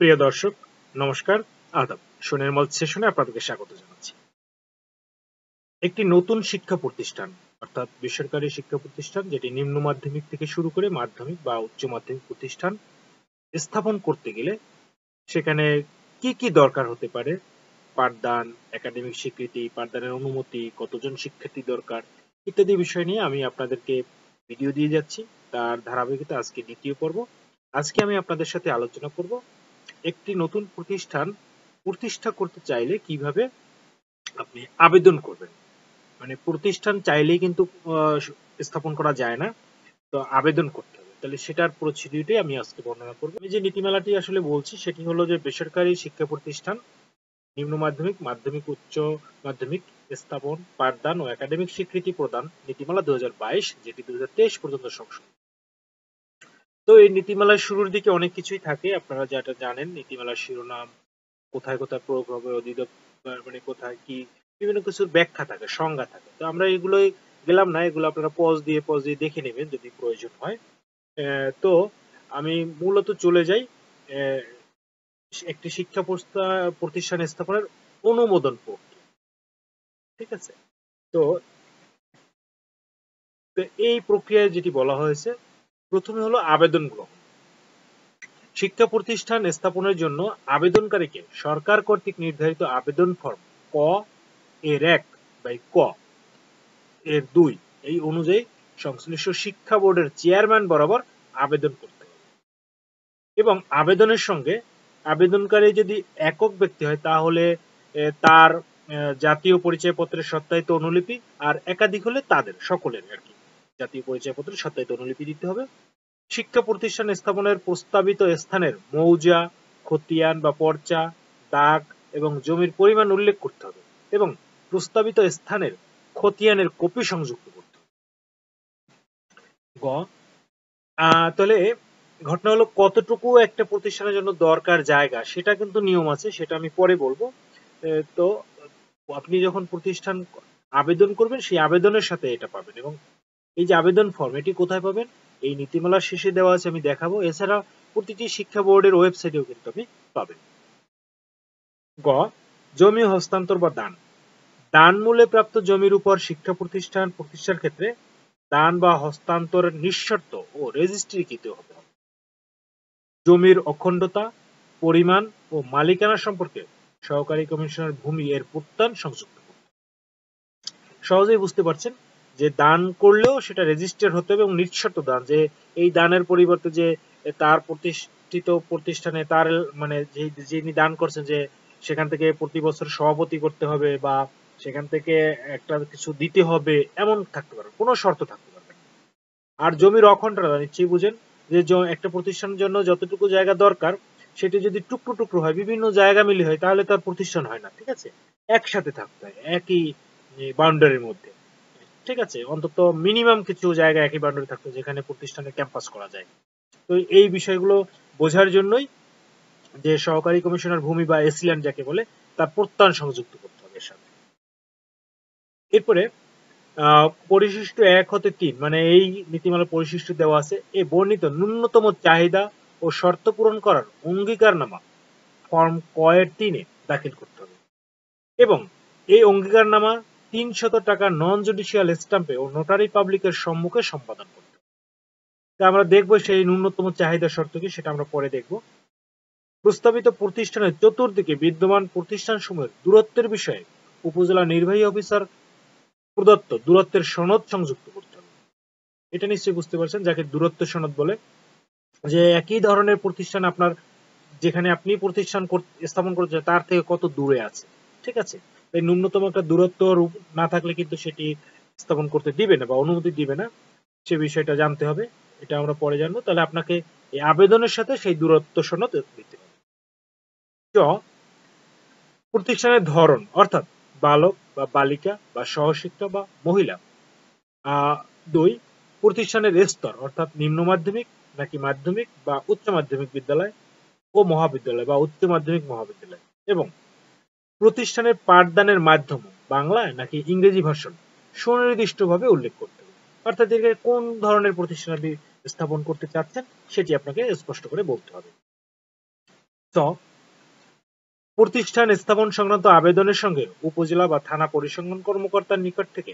প্রিয় দর্শক, নমস্কার, আদাব। সুনির্মল সেশনে আপনাদেরকে স্বাগত জানাচ্ছি। একটি নতুন শিক্ষা প্রতিষ্ঠান অর্থাৎ বেসরকারি শিক্ষা প্রতিষ্ঠান যেটি নিম্ন মাধ্যমিক থেকে শুরু করে মাধ্যমিক বা উচ্চ মাধ্যমিক প্রতিষ্ঠান স্থাপন করতে গেলে সেখানে কি কি দরকার হতে পারে, পাঠদান, একাডেমিক স্বীকৃতি, পাঠদানের অনুমতি, কতজন শিক্ষার্থী দরকার ইত্যাদি বিষয় নিয়ে আমি আপনাদেরকে ভিডিও দিয়ে যাচ্ছি। তার ধারাবাহিকতা আজকে দ্বিতীয় পর্ব। আজকে আমি আপনাদের সাথে আলোচনা করব একটি নতুন প্রতিষ্ঠান প্রতিষ্ঠা করতে চাইলে কিভাবে আপনি আবেদন করবেন। মানে প্রতিষ্ঠান চাইলেই কিন্তু স্থাপন করা যায় না, তো আবেদন করতে হবে। তাহলে সেটার প্রসিডিউরটাই আমি আজকে বর্ণনা করব। আমি যে নীতিমালাটি আসলে বলছি সেটি হলো যে বেসরকারি শিক্ষা প্রতিষ্ঠান নিম্ন মাধ্যমিক, মাধ্যমিক, উচ্চ মাধ্যমিক স্থাপন, পাঠদান ও একাডেমিক স্বীকৃতি প্রদান নীতিমালা 2022, যেটি 2023 পর্যন্ত সংশোধন। তো এই নীতিমালার শুরুর দিকে অনেক কিছুই থাকে, আপনারা যেটা জানেন। নীতিমালার শিরোনাম, কোথায় কোথায় প্রয়োগ হবে, অধিদপ্তর মানে কোথায় কি, বিভিন্ন কিছুর ব্যাখ্যা থাকে, সংজ্ঞা থাকে। তো আমরা এগুলোই গেলাম না, এগুলো আপনারা পজ দিয়ে দেখে নেবেন যদি প্রয়োজন হয়। তো আমি মূলত চলে যাই একটি শিক্ষা প্রতিষ্ঠান স্থাপনের অনুমোদন প্রক্রিয়া। ঠিক আছে? তো তো এই প্রক্রিয়ায় যেটি বলা হয়েছে, প্রথমে হলো আবেদন গ্রহণ। শিক্ষা প্রতিষ্ঠান স্থাপনের জন্য আবেদনকারীকে সরকার কর্তৃক নির্ধারিত আবেদন ফর্ম ক এর 1 বাই ক এর 2 এই অনুযায়ী সংশ্লিষ্ট শিক্ষা বোর্ডের চেয়ারম্যান বরাবর আবেদন করতে হবে এবং আবেদনের সঙ্গে আবেদনকারী যদি একক ব্যক্তি হয় তাহলে তার জাতীয় পরিচয়পত্রের সত্যায়িত অনুলিপি, আর একাধিক হলে তাদের সকলের আর কি জাতীয় পরিচয়পত্রের সত্যায়িত অনুলিপি দিতে হবে। শিক্ষা প্রতিষ্ঠান স্থাপনের প্রস্তাবিত স্থানের মৌজা, খতিয়ান বা পর্চা, দাগ এবং জমির পরিমাণ উল্লেখ করতে হবে এবং প্রস্তাবিত স্থানের খতিয়ানের কপি সংযুক্ত করতে হবে। গ তাহলে ঘটনা হলো কতটুকু একটা প্রতিষ্ঠানের জন্য দরকার জায়গা, সেটা কিন্তু নিয়ম আছে, সেটা আমি পরে বলবো। তো আপনি যখন প্রতিষ্ঠান আবেদন করবেন সেই আবেদনের সাথে এটা পাবেন। এবং এই যে আবেদন ফর্ম, এটি কোথায় পাবেন? এই নীতিমালার শেষে দেওয়া আছে, আমি দেখাবো। এছাড়া প্রতিটি শিক্ষা বোর্ডের ওয়েবসাইটেও কিন্তু আপনি পাবেন। গ জমি হস্তান্তর বা দান। দান মূল্যে প্রাপ্ত জমির উপর শিক্ষা প্রতিষ্ঠান প্রতিষ্ঠার ক্ষেত্রে দান বা হস্তান্তর নিঃশর্ত ও রেজিস্ট্রিকৃত হতে হবে। জমির অখণ্ডতা, পরিমাণ ও মালিকানা সম্পর্কে সহকারী কমিশনার ভূমি এর প্রত্যয়ন সংযুক্ত করতে হবে। সহজেই বুঝতে পারছেন যে দান করলেও সেটা রেজিস্টার হতে হবে এবং নিঃশর্ত দান, যে এই দানের পরিবর্তে যে তার প্রতিষ্ঠিত প্রতিষ্ঠানে তার মানে যিনি দান করছেন যে সেখান থেকে প্রতি বছর সভাপতি করতে হবে বা সেখান থেকে একটা কিছু দিতে হবে, এমন থাকতে পারে, কোনো শর্ত থাকতে পারবে না। আর জমির অখণ্ডতা নিশ্চয়ই বুঝেন যে একটা প্রতিষ্ঠানের জন্য যতটুকু জায়গা দরকার সেটি যদি টুকরো টুকরো হয়, বিভিন্ন জায়গা মিলে হয়, তাহলে তার প্রতিষ্ঠান হয় না। ঠিক আছে? একসাথে থাকতে হয় একই বাউন্ডারির মধ্যে। ঠিক আছে? অন্তত মিনিমাম কিছু জায়গা একই বাউন্ডারি থাকতো যেখানে প্রতিষ্ঠানের ক্যাম্পাস করা যায়। তো এই বিষয়গুলো বোঝার জন্যই যে সহকারী কমিশনার ভূমি বা এসিল্যান্ড যাকে বলে তার প্রত্যয়ন সংযুক্ত করতে হবে এর সাথে। এরপরে পরিশিষ্ট 1 হতে 3, মানে এই নীতিমালার পরিশিষ্ট দেওয়া আছে, এ বর্ণিত ন্যূনতম চাহিদা ও শর্ত পূরণ করার অঙ্গীকারনামা ফর্ম ক এর 3 দাখিল করতে হবে এবং এই অঙ্গীকারনামা 300 টাকা নন জুডিশিয়াল স্ট্যাম্পে ও নোটারি পাবলিকের সম্মুখে সম্পাদন করতে হবে। আমরা দেখবো সেই ন্যূনতম চাহিদা শর্ত কি, সেটা আমরা পরে দেখব। প্রস্তাবিত প্রতিষ্ঠানের চতুর্দিকে বিদ্যমান প্রতিষ্ঠানসমূহের দূরত্বের বিষয়ে উপজেলা নির্বাহী অফিসার প্রদত্ত দূরত্বের সনদ সংযুক্ত করতে হবে। এটা নিশ্চয়ই বুঝতে পারছেন যাকে দূরত্ব সনদ বলে, যে একই ধরনের প্রতিষ্ঠান আপনার যেখানে আপনি প্রতিষ্ঠান স্থাপন করছেন তার থেকে কত দূরে আছে। ঠিক আছে? তাই ন্যূনতম একটা দূরত্ব না থাকলে কিন্তু সেটি স্থাপন করতে দিবে না বা অনুমতি দিবে না, সে বিষয়টা জানতে হবে। এটা আমরা পরে জানবো। তাহলে আপনাকে এই আবেদনের সাথে সেই দূরত্ব সনদ দিতে হবে। প্রতিষ্ঠানের ধরন, অর্থাৎ বালক বা বালিকা বা সহশিক্ষা বা মহিলা। 2 প্রতিষ্ঠানের স্তর, অর্থাৎ নিম্ন মাধ্যমিক নাকি মাধ্যমিক বা উচ্চ মাধ্যমিক বিদ্যালয় ও মহাবিদ্যালয় বা উচ্চ মাধ্যমিক মহাবিদ্যালয়। এবং প্রতিষ্ঠানের পাঠদানের মাধ্যম বাংলা নাকি ইংরেজি ভাষণ সুনির্দিষ্টভাবে উল্লেখ করতে হবে। অর্থাৎ এখানে কোন ধরনের প্রতিষ্ঠান আপনি স্থাপন করতে চাচ্ছেন সেটি আপনাকে স্পষ্ট করে বলতে হবে। চ প্রতিষ্ঠান স্থাপন সংক্রান্ত আবেদনের সঙ্গে উপজেলা বা থানা পরিসংখ্যান কর্মকর্তার নিকট থেকে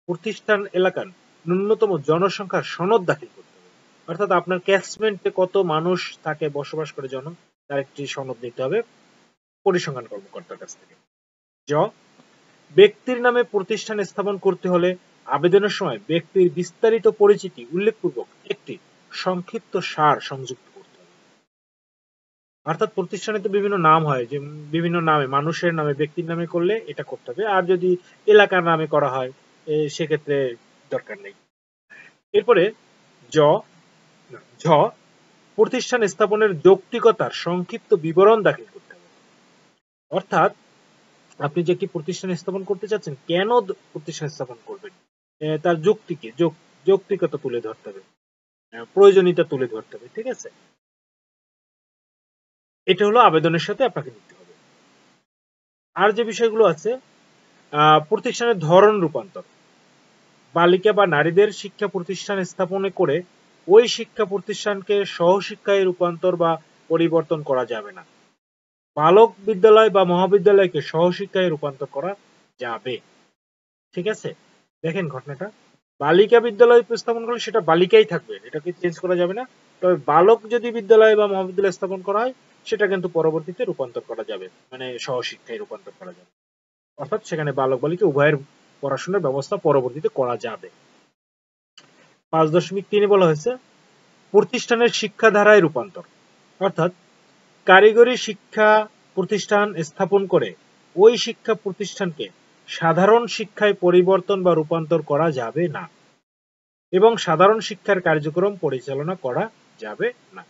প্রতিষ্ঠান এলাকার ন্যূনতম জনসংখ্যার সনদ দাখিল করতে হবে। অর্থাৎ আপনার ক্যাচমেন্টে কত মানুষ থাকে, বসবাস করে জন, তার একটি সনদ নিতে হবে পরিসংখ্যান কর্মকর্তার কাছ থেকে। জ ব্যক্তির নামে প্রতিষ্ঠান স্থাপন করতে হলে আবেদনের সময় ব্যক্তির বিস্তারিত পরিচিতি উল্লেখপূর্বক একটি সংক্ষিপ্ত সার সংযুক্ত করতে হবে। অর্থাৎ প্রতিষ্ঠানে তো বিভিন্ন নাম হয়, যে বিভিন্ন নামে, মানুষের নামে, ব্যক্তির নামে করলে এটা করতে হবে, আর যদি এলাকার নামে করা হয় সেক্ষেত্রে দরকার নেই। এরপরে জ ঝ প্রতিষ্ঠান স্থাপনের যৌক্তিকতার সংক্ষিপ্ত বিবরণ দাখিল করতে হবে। অর্থাৎ আপনি যে একটি প্রতিষ্ঠান স্থাপন করতে চাচ্ছেন, কেন প্রতিষ্ঠান স্থাপন করবেন, তার যৌক্তিকতা তুলে ধরতে হবে, প্রয়োজনীয়তা তুলে ধরতে হবে। ঠিক আছে, এটা হলো আবেদনের সাথে আপনাকে নিতে হবে। আর যে বিষয়গুলো আছে, প্রতিষ্ঠানের ধরন রূপান্তর, বালিকা বা নারীদের শিক্ষা প্রতিষ্ঠান স্থাপনে করে ওই শিক্ষা প্রতিষ্ঠানকে সহশিক্ষায় রূপান্তর বা পরিবর্তন করা যাবে না। বালক বিদ্যালয় বা মহাবিদ্যালয়কে সহশিক্ষায় রূপান্তর করা যাবে। ঠিক আছে, দেখেন ঘটনাটা, বালিকা বিদ্যালয় স্থাপন করলে সেটা বালিকাই থাকবে, এটাকে চেঞ্জ করা যাবে না। তবে বালক যদি বিদ্যালয় বা মহাবিদ্যালয় স্থাপন করা হয়, সেটা কিন্তু পরবর্তীতে রূপান্তর করা যাবে, মানে সহশিক্ষায় রূপান্তর করা যাবে। অর্থাৎ সেখানে বালক বালিকা উভয়ের পড়াশোনার ব্যবস্থা পরবর্তীতে করা যাবে। 5.3 বলা হয়েছে প্রতিষ্ঠানের শিক্ষাধারায় রূপান্তর। অর্থাৎ কারিগরি শিক্ষা প্রতিষ্ঠান স্থাপন করে ওই শিক্ষা প্রতিষ্ঠানকে সাধারণ শিক্ষায় পরিবর্তন বা রূপান্তর করা যাবে না এবং সাধারণ শিক্ষার কার্যক্রম পরিচালনা করা যাবে না।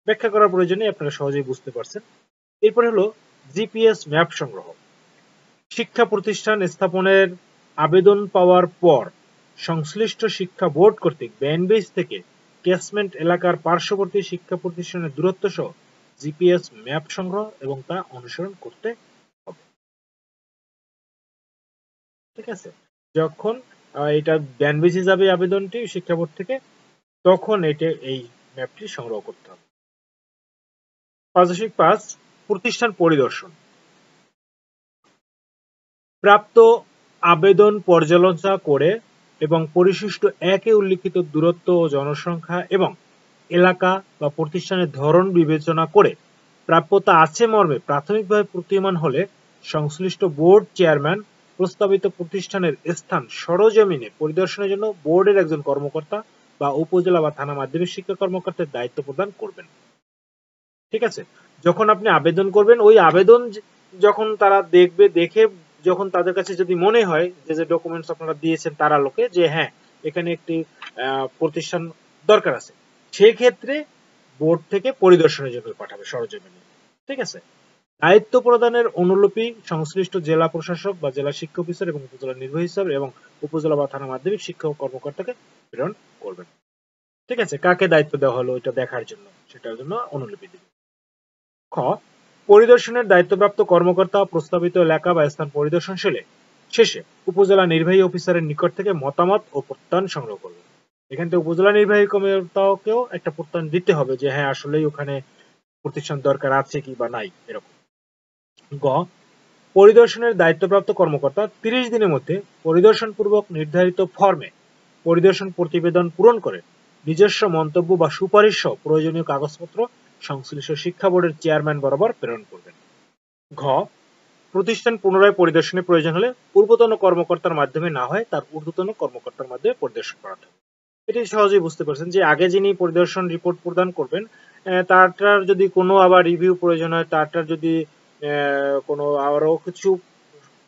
ব্যাখ্যা করার প্রয়োজনে আপনারা সহজেই বুঝতে পারছেন। এরপরে হলো জিপিএস ম্যাপ সংগ্রহ। শিক্ষা প্রতিষ্ঠান স্থাপনের আবেদন পাওয়ার পর সংশ্লিষ্ট শিক্ষা বোর্ড কর্তৃক ব্যানবেজ থেকে ক্যাচমেন্ট এলাকার পার্শ্ববর্তী শিক্ষা প্রতিষ্ঠানের দূরত্ব সহ জিপিএস ম্যাপ সংগ্রহ এবং তা অনুসরণ করতে হবে। ঠিক আছে, যখন এটা ব্যানবেজে যাবে আবেদনটি শিক্ষা বোর্ড থেকে, তখন এই ম্যাপটি সংগ্রহ করতে হবে। 5.5 প্রতিষ্ঠান পরিদর্শন। প্রাপ্ত আবেদন পর্যালোচনা করে এবং পরিশিষ্ট একে উল্লিখিত দূরত্ব ও জনসংখ্যা এবং এলাকা বা প্রতিষ্ঠানের ধরন বিবেচনা করে প্রাপ্যতা আছে মর্মে প্রাথমিকভাবে প্রতীয়মান হলে সংশ্লিষ্ট বোর্ড চেয়ারম্যান প্রস্তাবিত প্রতিষ্ঠানের স্থান সরজমিনে পরিদর্শনের জন্য বোর্ডের একজন কর্মকর্তা বা উপজেলা বা থানা মাধ্যমিক শিক্ষা কর্মকর্তার দায়িত্ব প্রদান করবেন। ঠিক আছে, যখন আপনি আবেদন করবেন, ওই আবেদন যখন তারা দেখবে, দেখে যখন তাদের কাছে যদি মনে হয় যে ডকুমেন্টস আপনারা দিয়েছেন তার আলোকে যে হ্যাঁ এখানে একটি প্রতিষ্ঠান দরকার আছে, সেক্ষেত্রে বোর্ড থেকে পরিদর্শনের জন্য পাঠাবে সরজমিনে। ঠিক আছে, দায়িত্ব প্রদানের অনুলিপি সংশ্লিষ্ট জেলা প্রশাসক বা জেলা শিক্ষা অফিসার এবং উপজেলা নির্বাহী স্যার এবং উপজেলা বা থানা মাধ্যমিক শিক্ষা কর্মকর্তাকে প্রেরণ করবেন। ঠিক আছে, কাকে দায়িত্ব দেওয়া হলো এটা দেখার জন্য, সেটার জন্য অনুলিপি দিবেন। খ পরিদর্শনের দায়িত্বপ্রাপ্ত কর্মকর্তা প্রস্তাবিত এলাকা বা স্থান পরিদর্শন শেষে উপজেলা নির্বাহী অফিসারের নিকট থেকে মতামত ও প্রত্যয়ন সংগ্রহ করবে। এখান থেকে উপজেলা নির্বাহী কর্মকর্তাকেও একটা প্রত্যয়ন দিতে হবে যে হ্যাঁ আসলেই ওখানে প্রতিষ্ঠান দরকার আছে কি বা নাই এরকম। গ পরিদর্শনের দায়িত্বপ্রাপ্ত কর্মকর্তা 30 দিনের মধ্যে পরিদর্শন পূর্বক নির্ধারিত ফর্মে পরিদর্শন প্রতিবেদন পূরণ করে নিজস্ব মন্তব্য বা সুপারিশ সহ প্রয়োজনীয় কাগজপত্র সংশ্লিষ্ট শিক্ষা বোর্ডের চেয়ারম্যান বরাবর প্রেরণ করবেন। ঘ প্রতিষ্ঠান পুনরায় পরিদর্শনের প্রয়োজন হলে পূর্বতন কর্মকর্তার মাধ্যমে না হয় তার ঊর্ধ্বতন কর্মকর্তার মাধ্যমে পরিদর্শন করাতে হবে। এটি সহজেই বুঝতে পারছেন যে আগে যিনি পরিদর্শন রিপোর্ট প্রদান করবেন, তারটার যদি কোনো আবার রিভিউ প্রয়োজন হয়, তারটার যদি কোনো আরো কিছু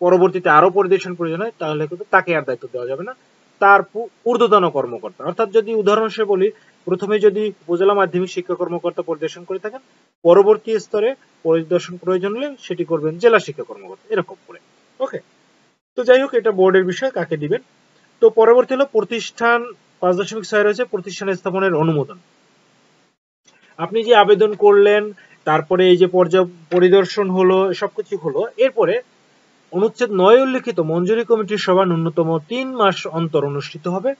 পরবর্তীতে আরো পরিদর্শন প্রয়োজন হয়, তাহলে কিন্তু তাকে আর দায়িত্ব দেওয়া যাবে না, তার ঊর্ধ্বতন কর্মকর্তা। অর্থাৎ যদি উদাহরণ হিসেবে বলি, প্রথমে যদি উপজেলা মাধ্যমিক শিক্ষা কর্মকর্তা পরিদর্শন করে থাকেন, পরবর্তী স্তরে পরিদর্শন প্রয়োজন হলে সেটি করবেন জেলা শিক্ষা কর্মকর্তা, এরকম করে। ওকে, তো যাই হোক এটা বোর্ডের বিষয়, কাকে দিবেন। তো পরবর্তী হলো প্রতিষ্ঠান 5.6 রয়েছে প্রতিষ্ঠান স্থাপনের অনুমোদন। আপনি যে আবেদন করলেন, তারপরে এই যে পরিদর্শন হলো, সবকিছু হলো, এরপরে অনুচ্ছেদ 9 উল্লিখিত মঞ্জুরি কমিটির সভা ন্যূনতম 3 মাস অন্তর অনুষ্ঠিত হবে।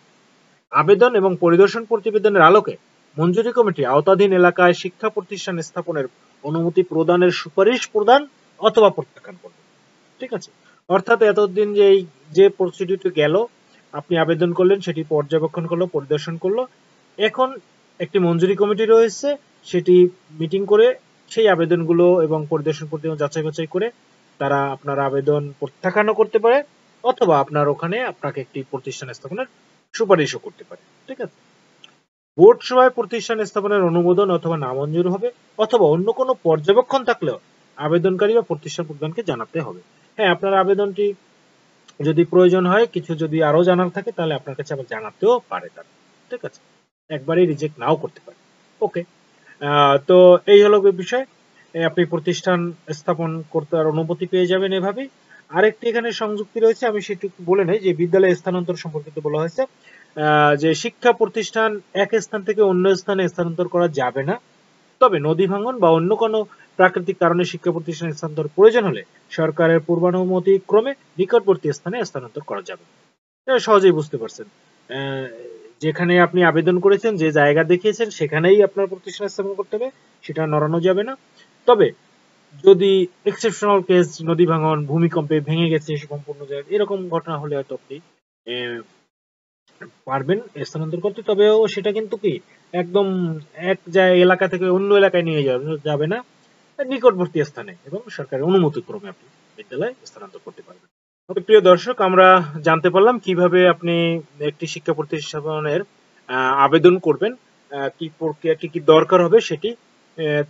আবেদন এবং পরিদর্শন প্রতিবেদনের আলোকে মঞ্জুরি কমিটি আওতাধীন এলাকায় শিক্ষা প্রতিষ্ঠান স্থাপনের অনুমতি প্রদানের সুপারিশ প্রদান অথবা প্রত্যাখ্যান করবেন। ঠিক আছে, অর্থাৎ এতদিন যে প্রসিডিউরটি গেল, আপনি আবেদন করলেন, সেটি পর্যবেক্ষণ করলো, পরিদর্শন করলো, এখন একটি মঞ্জুরি কমিটি রয়েছে, সেটি মিটিং করে সেই আবেদনগুলো এবং পরিদর্শন প্রতিবেদন যাচাই বাছাই করে তারা আপনার আবেদন প্রত্যাখ্যানও করতে পারে অথবা আপনার ওখানে আপনাকে একটি প্রতিষ্ঠান স্থাপনের সুপারিশও করতে পারে। ঠিক আছে, বোর্ড সভায় প্রতিষ্ঠান স্থাপনের অনুমোদন অথবা নামঞ্জুর হবে অথবা অন্য কোনো পর্যবেক্ষণ থাকলেও আবেদনকারী বা প্রতিষ্ঠান প্রধানকে জানাতে হবে। হ্যাঁ, আপনার আবেদনটি যদি প্রয়োজন হয়, কিছু যদি আরো জানার থাকে, তাহলে আপনার কাছে আবার জানাতেও পারে তারা। ঠিক আছে, একবারই রিজেক্ট নাও করতে পারে। ওকে, তো এই হলো বিষয়। আপনি প্রতিষ্ঠান স্থাপন করতে আর অনুমতি পেয়ে যাবেন এভাবেই। আরেকটি এখানে সংযুক্তি রয়েছে, আমি সেটুকু বলে নেই যে বিদ্যালয় স্থানান্তর সম্পর্কিত বলা হয়েছে যে শিক্ষা প্রতিষ্ঠান এক স্থান থেকে অন্য স্থানে স্থানান্তর করা যাবে না, তবে নদী ভাঙন বা অন্য কোনো প্রাকৃতিক কারণে শিক্ষা প্রতিষ্ঠান স্থানান্তর প্রয়োজন হলে সরকারের পূর্বানুমতি ক্রমে নিকটবর্তী স্থানে স্থানান্তর করা যাবে। এটা সহজেই বুঝতে পারছেন। আহ, যেখানে আপনি আবেদন করেছেন, যে জায়গা দেখিয়েছেন, সেখানেই আপনার প্রতিষ্ঠান স্থাপন করতে হবে, সেটা নড়ানো যাবে না। তবে যদি এক্সেপশনাল কেস, নদী ভাঙন, ভূমিকম্পে ভেঙে গেছে সম্পূর্ণ জায়গা, এরকম ঘটনা হলে হয়তো আপনি পারবেন স্থানান্তর করতে, তবেও সেটা কিন্তু কি একদম এক এলাকা থেকে অন্য এলাকায় নিয়ে যাবে না, নিকটবর্তী স্থানে এবং সরকারের অনুমতি ক্রমে আপনি বিদ্যালয় স্থানান্তর করতে পারবেন। ওকে প্রিয় দর্শক, আমরা জানতে পারলাম কিভাবে আপনি একটি শিক্ষা প্রতিষ্ঠানের আবেদন করবেন, কি প্রক্রিয়া, কি কি দরকার হবে সেটি।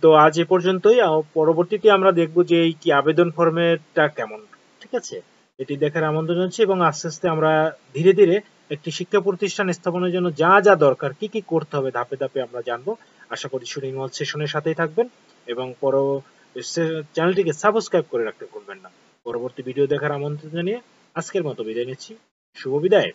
তো আজ এ পর্যন্তই। পরবর্তীতে আমরা দেখব যে এই কি আবেদন ফর্মেটটা কেমন। ঠিক আছে, এটি দেখার আমন্ত্রণ জানাচ্ছি এবং আস্তে আস্তে আমরা ধীরে ধীরে একটি শিক্ষা প্রতিষ্ঠান স্থাপনের জন্য যা যা দরকার, কি কি করতে হবে, ধাপে ধাপে আমরা জানবো। আশা করি শুটিং মল সেশনের সাথেই থাকবেন এবং চ্যানেলটিকে সাবস্ক্রাইব করে রাখতে ভুলবেন না। পরবর্তী ভিডিও দেখার আমন্ত্রণ জানিয়ে আজকের মতো বিদায় নিচ্ছি। শুভ বিদায়।